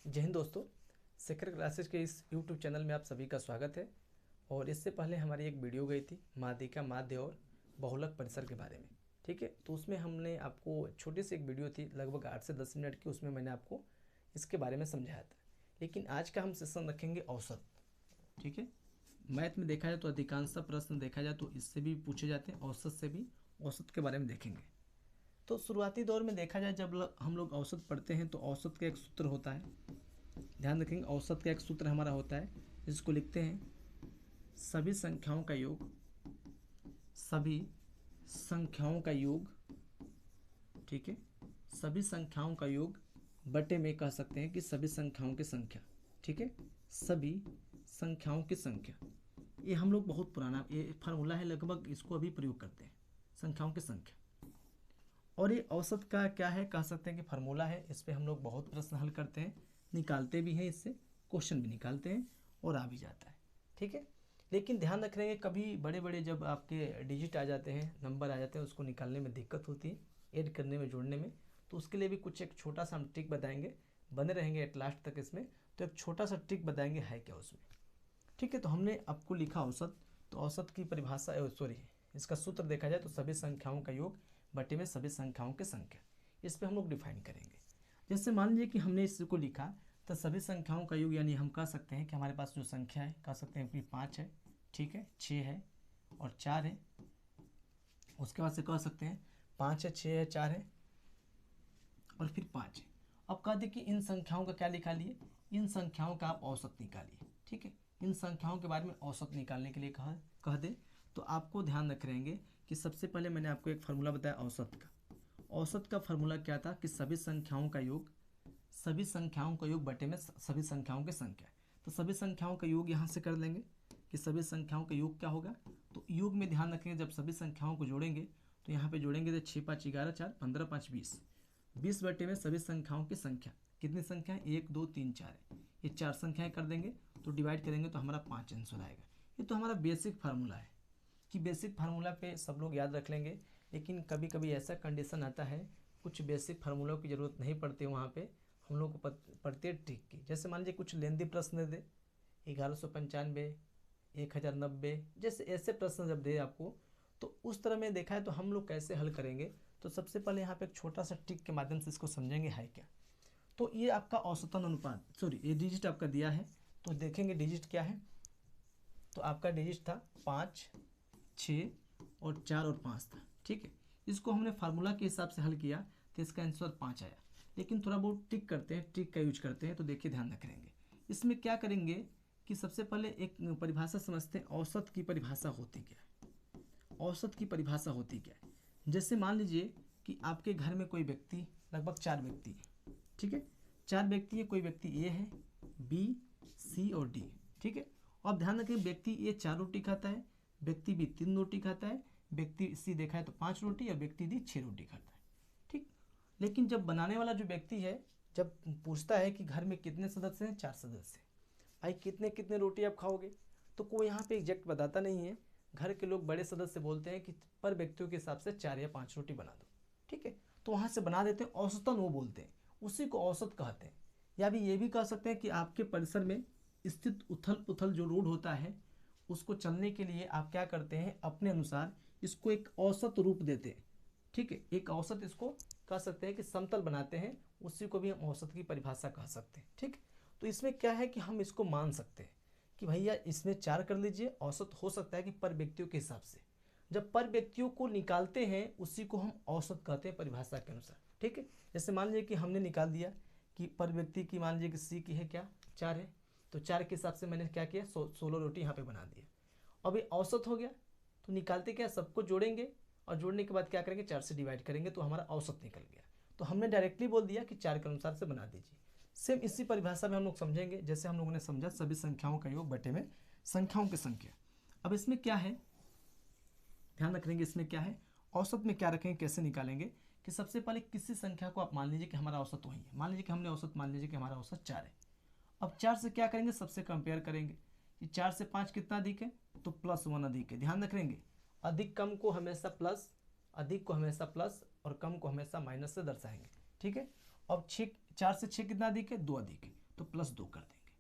जय हिंद दोस्तों। शेखर क्लासेस के इस यूट्यूब चैनल में आप सभी का स्वागत है। और इससे पहले हमारी एक वीडियो गई थी माध्यिका माध्य और बहुलक परिसर के बारे में। ठीक है, तो उसमें हमने आपको छोटी सी एक वीडियो थी लगभग 8 से 10 मिनट की, उसमें मैंने आपको इसके बारे में समझाया था। लेकिन आज का हम सेशन रखेंगे औसत। ठीक है, मैथ में देखा जाए तो अधिकांशतः प्रश्न देखा जाए तो इससे भी पूछे जाते हैं, औसत से भी। औसत के बारे में देखेंगे। तो शुरुआती दौर में देखा जाए जब हम लोग औसत पढ़ते हैं तो औसत का एक सूत्र होता है। ध्यान रखेंगे, औसत का एक सूत्र हमारा होता है जिसको लिखते हैं सभी संख्याओं का योग, सभी संख्याओं का योग। ठीक है, सभी संख्याओं का योग बटे में कह सकते हैं कि सभी संख्याओं की संख्या। ठीक है, सभी संख्याओं की संख्या। ये हम लोग बहुत पुराना ये फार्मूला है, लगभग इसको अभी प्रयोग करते हैं, संख्याओं की संख्या। और ये औसत का क्या है, कह सकते हैं कि फार्मूला है। इस पर हम लोग बहुत प्रश्न हल करते हैं, निकालते भी हैं, इससे क्वेश्चन भी निकालते हैं और आ भी जाता है। ठीक है, लेकिन ध्यान रख रहे हैं कभी बड़े बड़े जब आपके डिजिट आ जाते हैं, नंबर आ जाते हैं, उसको निकालने में दिक्कत होती है, ऐड करने में, जोड़ने में। तो उसके लिए भी कुछ एक छोटा सा हम ट्रिक बताएंगे, बने रहेंगे एट लास्ट तक इसमें। तो एक छोटा सा ट्रिक बताएंगे है क्या उसमें। ठीक है, तो हमने आपको लिखा औसत। तो औसत की परिभाषा, इसका सूत्र देखा जाए तो सभी संख्याओं का योग बटे में सभी संख्याओं की संख्या। इस पर हम लोग डिफाइन करेंगे। जैसे मान लीजिए कि हमने इसको लिखा तो सभी संख्याओं का योग, यानी हम कह सकते हैं कि हमारे पास जो संख्या है, कह सकते हैं कि 5 है, ठीक है, 6 है और 4 है। उसके बाद से कह सकते हैं 5 है, 6 है, 4 है और फिर 5 है। अब कह दें कि इन संख्याओं का क्या निकालिए, इन संख्याओं का आप औसत निकालिए। ठीक है, इन संख्याओं के बारे में औसत निकालने के लिए कह दे तो आपको ध्यान रख रहेंगे कि सबसे पहले मैंने आपको एक फार्मूला बताया औसत का। औसत का फार्मूला क्या था कि सभी संख्याओं का योग, सभी संख्याओं का योग बटे में सभी संख्याओं की संख्या। तो सभी संख्याओं का योग यहाँ से कर लेंगे कि सभी संख्याओं का योग क्या होगा। तो योग में ध्यान रखेंगे जब सभी संख्याओं को जोड़ेंगे तो यहाँ पे जोड़ेंगे तो 6 5 11 4 15 5 20, 20 बटे में सभी संख्याओं की संख्या। कितनी संख्या है, 1 2 3 4 है। ये 4 संख्याएं कर देंगे तो डिवाइड करेंगे तो हमारा 5 आंसर आएगा। ये तो हमारा बेसिक फार्मूला है कि बेसिक फार्मूला पे सब लोग याद रख लेंगे। लेकिन कभी कभी ऐसा कंडीशन आता है, कुछ बेसिक फार्मूलों की ज़रूरत नहीं पड़ती, वहाँ पे हम लोग को पड़ती है ट्रिक की। जैसे मान लीजिए कुछ लेंदी प्रश्न दे, 1195, 1090, जैसे ऐसे प्रश्न जब दे आपको, तो उस तरह में देखा है तो हम लोग कैसे हल करेंगे। तो सबसे पहले यहाँ पे एक छोटा सा ट्रिक के माध्यम से इसको समझेंगे है क्या। तो ये आपका औसतन अनुपात, ये डिजिट आपका दिया है। तो देखेंगे डिजिट क्या है। तो आपका डिजिट था 5, 6 और 4 और 5 था। ठीक है, इसको हमने फार्मूला के हिसाब से हल किया तो इसका आंसर 5 आया। लेकिन थोड़ा बहुत ट्रिक करते हैं, ट्रिक का यूज करते हैं। तो देखिए ध्यान रखेंगे, इसमें क्या करेंगे कि सबसे पहले एक परिभाषा समझते हैं, औसत की परिभाषा होती क्या है। औसत की परिभाषा होती क्या है, जैसे मान लीजिए कि आपके घर में कोई व्यक्ति, लगभग 4 व्यक्ति है। ठीक है, 4 व्यक्ति है, कोई व्यक्ति ए है, बी, सी और डी। ठीक है, और ध्यान रखें व्यक्ति ए 4 रोटी खाता है, व्यक्ति बी 3 रोटी खाता है, व्यक्ति सी देखा है तो 5 रोटी और व्यक्ति डी 6 रोटी खाता है। ठीक, लेकिन जब बनाने वाला जो व्यक्ति है, जब पूछता है कि घर में कितने सदस्य हैं, 4 सदस्य। भाई कितने कितने रोटी आप खाओगे, तो कोई यहाँ पे एग्जैक्ट बताता नहीं है। घर के लोग बड़े सदस्य बोलते हैं कि पर व्यक्तियों के हिसाब से 4 या 5 रोटी बना दो। ठीक है, तो वहाँ से बना देते हैं, औसतन वो बोलते हैं, उसी को औसत कहते हैं। या भी ये भी कह सकते हैं कि आपके परिसर में स्थित उथल पुथल जो रोड होता है, उसको चलने के लिए आप क्या करते हैं, अपने अनुसार इसको एक औसत रूप देते हैं। ठीक है, एक औसत इसको कह सकते हैं कि समतल बनाते हैं, उसी को भी हम औसत की परिभाषा कह सकते हैं। ठीक, तो इसमें क्या है कि हम इसको मान सकते हैं कि भैया इसमें 4 कर लीजिए, औसत हो सकता है कि पर व्यक्तियों के हिसाब से। जब पर व्यक्तियों को निकालते हैं उसी को हम औसत कहते हैं परिभाषा के अनुसार। ठीक है, जैसे मान लीजिए कि हमने निकाल दिया कि पर व्यक्ति की, मान लीजिए कि सी की है क्या, 4 है, तो 4 के हिसाब से मैंने क्या किया, 16 रोटी यहाँ पे बना दिया। अब ये औसत हो गया, तो निकालते क्या, सबको जोड़ेंगे और जोड़ने के बाद क्या करेंगे, 4 से डिवाइड करेंगे तो हमारा औसत निकल गया। तो हमने डायरेक्टली बोल दिया कि 4 के अनुसार से बना दीजिए। सेम इसी परिभाषा में हम लोग समझेंगे, जैसे हम लोगों ने समझा सभी संख्याओं का योग बटे में संख्याओं की संख्या। अब इसमें क्या है, ध्यान रखेंगे, इसमें क्या है, औसत में क्या रखेंगे, कैसे निकालेंगे कि सबसे पहले किसी संख्या को आप मान लीजिए कि हमारा औसत वही है। मान लीजिए कि हमने औसत मान लीजिए कि हमारा औसत 4 है। अब 4 से क्या करेंगे, सबसे कंपेयर करेंगे कि 4 से 5 कितना अधिक है, तो +1 अधिक है। ध्यान रखेंगे, अधिक कम को हमेशा प्लस, अधिक को हमेशा प्लस और कम को हमेशा माइनस से दर्शाएंगे। ठीक है, अब 4 से 6 कितना अधिक है, 2 अधिक है। तो +2 कर देंगे।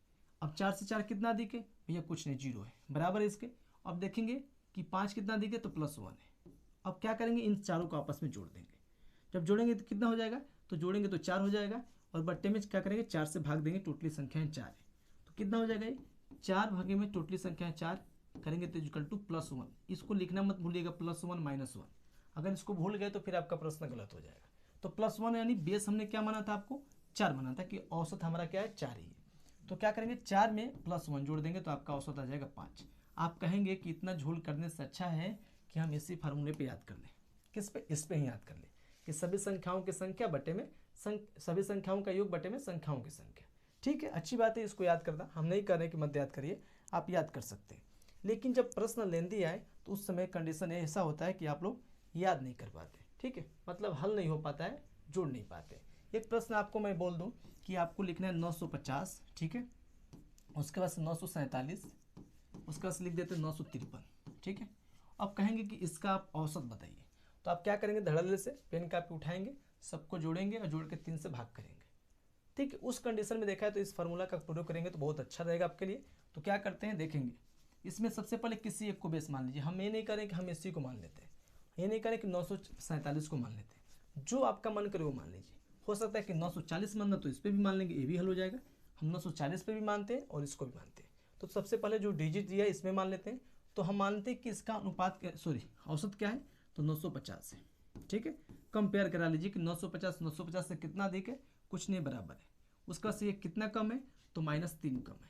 अब 4 से 4 कितना अधिक है भैया, कुछ नहीं, 0 है, बराबर है इसके। अब देखेंगे कि 5 कितना अधिक है, तो +1 है। अब क्या करेंगे, इन चारों को आपस में जोड़ देंगे। जब जोड़ेंगे तो कितना हो जाएगा, तो जोड़ेंगे तो 4 हो जाएगा, और बट्टे में क्या करेंगे, 4 से भाग देंगे, टोटली संख्याएं 4 है, तो कितना हो जाएगा, ये 4 भागे में टोटली संख्याएं 4 करेंगे तो इक्वल टू +1। इसको लिखना मत भूलिएगा, +1 -1, अगर इसको भूल गए तो फिर आपका प्रश्न गलत हो जाएगा। तो +1 यानी बेस हमने क्या माना था, आपको 4 माना था, कि औसत हमारा क्या है, 4 ही है। तो क्या करेंगे, 4 में +1 जोड़ देंगे तो आपका औसत आ जाएगा 5। आप कहेंगे कि इतना झोल करने से अच्छा है कि हम इसी फार्मूले पे याद कर लें। किस पे, इस पे ही याद कर लें कि सभी संख्याओं की संख्या बटे में सभी संख्याओं का योग बटे में संख्याओं की संख्या। ठीक है, अच्छी बात है, इसको याद करना, हम नहीं कर रहे कि मत याद करिए, आप याद कर सकते हैं। लेकिन जब प्रश्न लेंदी आए तो उस समय कंडीशन ऐसा होता है कि आप लोग याद नहीं कर पाते। ठीक है, मतलब हल नहीं हो पाता है, जोड़ नहीं पाते। एक प्रश्न आपको मैं बोल दूं कि आपको लिखना है 950, ठीक है, उसके बाद 947, उसके बाद लिख देते हैं 953, ठीक है। अब कहेंगे कि इसका आप औसत बताइए, तो आप क्या करेंगे, धड़ल्ले से पेन कापी उठाएंगे, सबको जोड़ेंगे और जोड़ के 3 से भाग करेंगे। ठीक है, उस कंडीशन में देखा है तो इस फार्मूला का प्रयोग करेंगे तो बहुत अच्छा रहेगा आपके लिए। तो क्या करते हैं, देखेंगे इसमें सबसे पहले किसी एक को बेस मान लीजिए। हम ये नहीं करें कि हम इसी को मान लेते हैं, ये नहीं करें कि 947 को मान लेते हैं, जो आपका मन करे वो मान लीजिए। हो सकता है कि 940 मानना तो इस पर भी मान लेंगे, ये भी हल हो जाएगा। हम 940 पे भी मानते हैं और इसको भी मानते हैं। तो सबसे पहले जो डिजिट दिया है इसमें मान लेते हैं। तो हम मानते हैं कि इसका अनुपात औसत क्या है, तो 950 है। ठीक है, कंपेयर करा लीजिए कि 950 से कितना अधिक है, कुछ नहीं, बराबर है। उसका से ये कितना कम है, तो -3 कम है।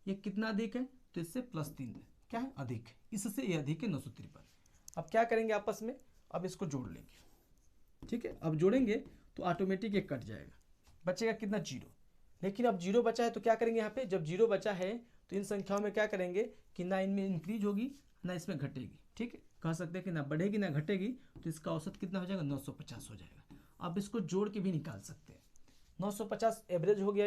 ये कितना अधिक है, तो इससे +3 क्या है, अधिक है, इससे ये अधिक है 953। अब क्या करेंगे आपस में, अब इसको जोड़ लेंगे। ठीक है, अब जोड़ेंगे तो ऑटोमेटिक ये कट जाएगा, बचेगा कितना, 0। लेकिन अब 0 बचा है तो क्या करेंगे, यहाँ पे जब 0 बचा है तो इन संख्याओं में क्या करेंगे कि ना इनमें इंक्रीज होगी ना इसमें घटेगी। ठीक है, कह सकते हैं कि ना बढ़ेगी ना घटेगी, तो इसका औसत कितना हो जाएगा, 950 हो जाएगा। अब इसको जोड़ के भी निकाल सकते हैं। 950 एवरेज हो गया,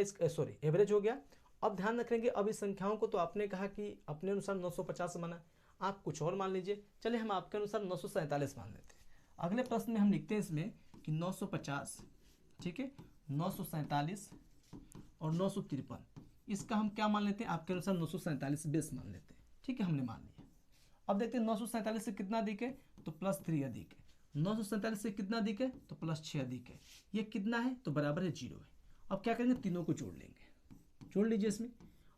एवरेज हो गया। अब ध्यान रखेंगे, अब इस संख्याओं को तो आपने कहा कि अपने अनुसार 950 माना, आप कुछ और मान लीजिए। चलिए हम आपके अनुसार 947 मान लेते हैं। अगले प्रश्न में हम लिखते हैं इसमें कि 950, ठीक है, 947 और 953, इसका हम क्या मान लेते हैं, आपके अनुसार 947 बेस मान लेते हैं। ठीक है, हमने मान लिया। अब देखते हैं 947 से कितना अधिक है, तो +3 अधिक है। 947 से कितना अधिक है, तो +6 अधिक है। ये कितना है, तो बराबर है 0 है। अब क्या करेंगे, तीनों को जोड़ लेंगे, जोड़ लीजिए इसमें।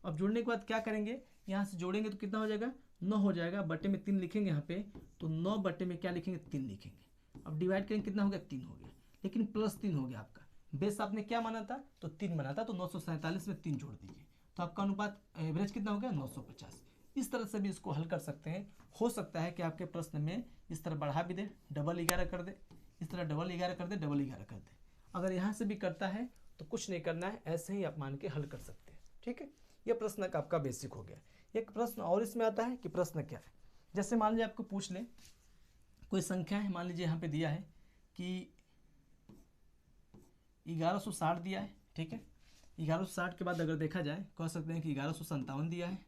अब जोड़ने के बाद क्या करेंगे, यहाँ से जोड़ेंगे तो कितना हो जाएगा, 9 हो जाएगा, बटे में 3 लिखेंगे यहाँ पे, तो 9 बटे में क्या लिखेंगे, 3 लिखेंगे। अब डिवाइड करेंगे, कितना हो गया, 3 हो गया, लेकिन +3 हो गया आपका। बेस आपने क्या माना था, तो 3 बना था, तो 947 में 3 जोड़ दीजिए, तो आपका अनुपात एवरेज कितना हो गया, 950। इस तरह से भी इसको हल कर सकते हैं। हो सकता है कि आपके प्रश्न में इस तरह बढ़ा भी दे, डबल 11 कर दे, इस तरह डबल 11 कर दे, डबल 11 कर दे। अगर यहाँ से भी करता है तो कुछ नहीं करना है, ऐसे ही आप मान के हल कर सकते हैं। ठीक है, यह प्रश्न का आपका बेसिक हो गया। एक प्रश्न और इसमें आता है कि प्रश्न क्या है, जैसे मान लीजिए आपको पूछ ले कोई संख्या है, मान लीजिए यहाँ पे दिया है कि 1160 दिया है। ठीक है, 1160 के बाद अगर देखा जाए, कह सकते हैं कि 1157 दिया है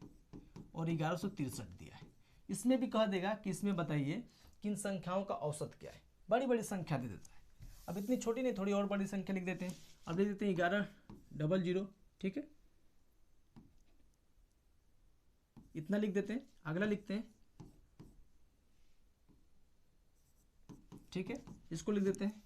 और 1163 दिया है। इसमें भी कह देगा कि इसमें बताइए कि इन संख्याओं का औसत क्या है। बड़ी बड़ी संख्या दे देता है। अब इतनी छोटी नहीं, थोड़ी और बड़ी संख्या लिख देते हैं। अब लिख देते हैं 1100। ठीक है, इतना लिख देते हैं। अगला लिखते हैं, ठीक है, इसको लिख देते हैं,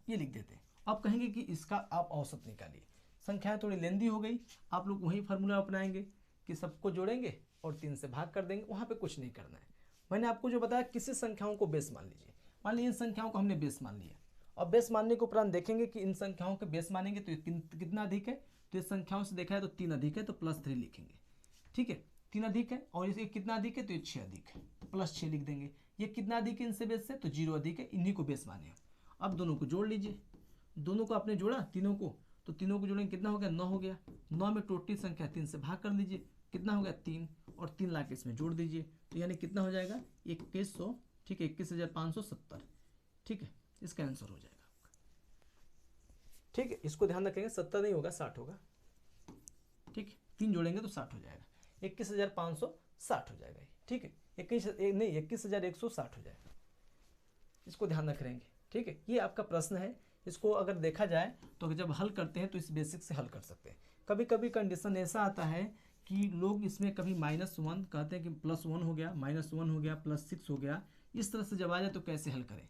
ये लिख देते हैं। अब कहेंगे कि इसका आप औसत निकालिए। संख्याएं थोड़ी लेंदी हो गई, आप लोग वही फार्मूला अपनाएंगे कि सबको जोड़ेंगे और 3 से भाग कर देंगे, वहाँ पे कुछ नहीं करना है। मैंने आपको जो बताया, किसी संख्याओं को बेस मान लीजिए। मान लीजिए इन संख्याओं को हमने बेस मान लिया, और बेस मानने के उपरांत देखेंगे कि इन संख्याओं के बेस मानेंगे तो कितना अधिक है, तो इस संख्याओं से देखा है तो 3 अधिक है, तो +3 लिखेंगे। ठीक है, 3 अधिक है, और इसके कितना अधिक है, तो ये 6 अधिक है, +6 लिख देंगे। ये कितना अधिक है इनसे बेस से, तो 0 अधिक है, इन्हीं को बेस माने। अब दोनों को जोड़ लीजिए, दोनों को आपने जोड़ा, तीनों को, तो तीनों को जोड़ेंगे, कितना हो गया, 9 हो गया। 9 में टोटली संख्या 3 से भाग कर लीजिए, कितना हो गया, 3, और 3 ला के इसमें जोड़ दीजिए, तो यानी कितना हो जाएगा, 2100। ठीक है, 21,570। ठीक है, इसका आंसर हो जाएगा। ठीक है, इसको ध्यान रखेंगे, 70 नहीं होगा, 60 होगा। ठीक है, 3 जोड़ेंगे तो 60 हो जाएगा, 21,560 हो जाएगा। ठीक है, 21,160 हो जाएगा, इसको ध्यान रखेंगे। ठीक है, ये आपका प्रश्न है, इसको अगर देखा जाए तो जब हल करते हैं तो इस बेसिक से हल कर सकते हैं। कभी कभी कंडीशन ऐसा आता है कि लोग इसमें कभी -1 कहते हैं कि +1 हो गया, -1 हो गया, +6 हो गया, इस तरह से जब आ जाए तो कैसे हल करें।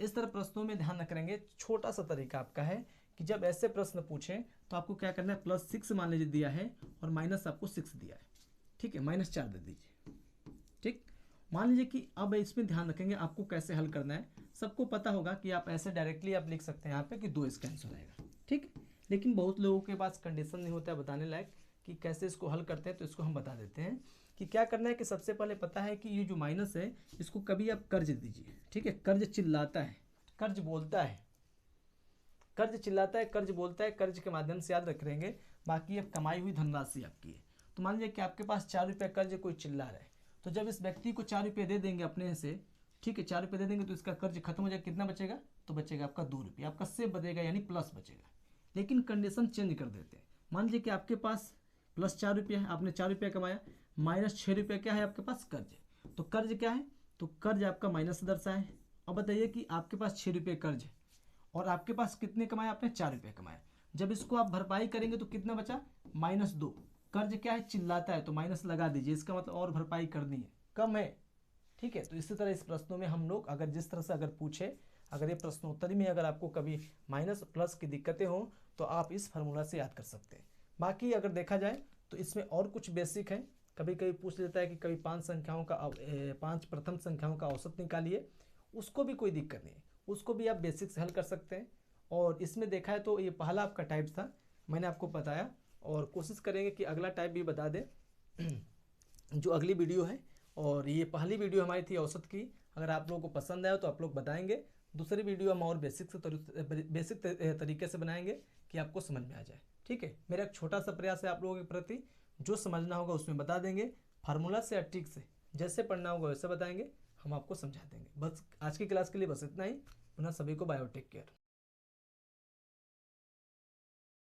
इस तरह प्रश्नों में ध्यान रखेंगे। छोटा सा तरीका आपका है कि जब ऐसे प्रश्न पूछें तो आपको क्या करना है, +6 मान लीजिए दिया है और माइनस आपको 6 दिया है, ठीक है, -4 दे दीजिए। ठीक, मान लीजिए कि अब इसमें ध्यान रखेंगे आपको कैसे हल करना है। सबको पता होगा कि आप ऐसे डायरेक्टली आप लिख सकते हैं यहाँ पे कि 2 इसका आंसर आएगा, ठीक। लेकिन बहुत लोगों के पास कंडीशन नहीं होता है बताने लायक कि कैसे इसको हल करते हैं, तो इसको हम बता देते हैं कि क्या करना है। कि सबसे पहले पता है कि ये जो माइनस है इसको कभी आप कर्ज दीजिए, ठीक है। कर्ज चिल्लाता है, कर्ज बोलता है, कर्ज चिल्लाता है, कर्ज बोलता है, कर्ज के माध्यम से याद रख लेंगे। बाकी अब कमाई हुई धनराशि आपकी है। तो मान लीजिए कि आपके पास 4 रुपये कर्ज कोई चिल्ला रहा है, तो जब इस व्यक्ति को 4 रुपये दे देंगे अपने से, ठीक है, 4 रुपये दे देंगे तो इसका कर्ज खत्म हो जाएगा। कितना बचेगा, तो बचेगा आपका 2 रुपये, आपका सेव बचेगा यानी प्लस बचेगा। लेकिन कंडीशन चेंज कर देते हैं। मान लीजिए कि आपके पास +4 रुपये है, आपने 4 रुपये कमाया, -6 रुपये क्या है आपके पास कर्ज है। तो कर्ज क्या है, तो कर्ज आपका माइनस दर्शाए है। अब बताइए कि आपके पास 6 रुपये कर्ज है और आपके पास कितने कमाए, आपने 4 रुपये कमाए। जब इसको आप भरपाई करेंगे तो कितना बचा, -2। कर्ज क्या है, चिल्लाता है, तो माइनस लगा दीजिए, इसका मतलब और भरपाई करनी है, कम है, ठीक है। तो इसी तरह इस प्रश्नों में हम लोग अगर जिस तरह से अगर पूछे, अगर ये प्रश्नोत्तरी में अगर आपको कभी माइनस प्लस की दिक्कतें हों तो आप इस फार्मूला से याद कर सकते हैं। बाकी अगर देखा जाए तो इसमें और कुछ बेसिक है। कभी कभी पूछ लेता है कि कभी 5 प्रथम संख्याओं का औसत निकालिए, उसको भी कोई दिक्कत नहीं है, उसको भी आप बेसिक से हल कर सकते हैं। और इसमें देखा है तो ये पहला आपका टाइप था, मैंने आपको बताया, और कोशिश करेंगे कि अगला टाइप भी बता दें जो अगली वीडियो है। और ये पहली वीडियो हमारी थी औसत की। अगर आप लोगों को पसंद आया तो आप लोग बताएंगे। दूसरी वीडियो हम और बेसिक तरीके से बनाएंगे कि आपको समझ में आ जाए, ठीक है। मेरा एक छोटा सा प्रयास है आप लोगों के प्रति, जो समझना होगा उसमें बता देंगे, फार्मूला से या ट्रिक से, जैसे पढ़ना होगा वैसे बताएंगे, हम आपको समझा देंगे। बस आज की क्लास के लिए बस इतना ही। पुनः सभी को बायोटेक केयर।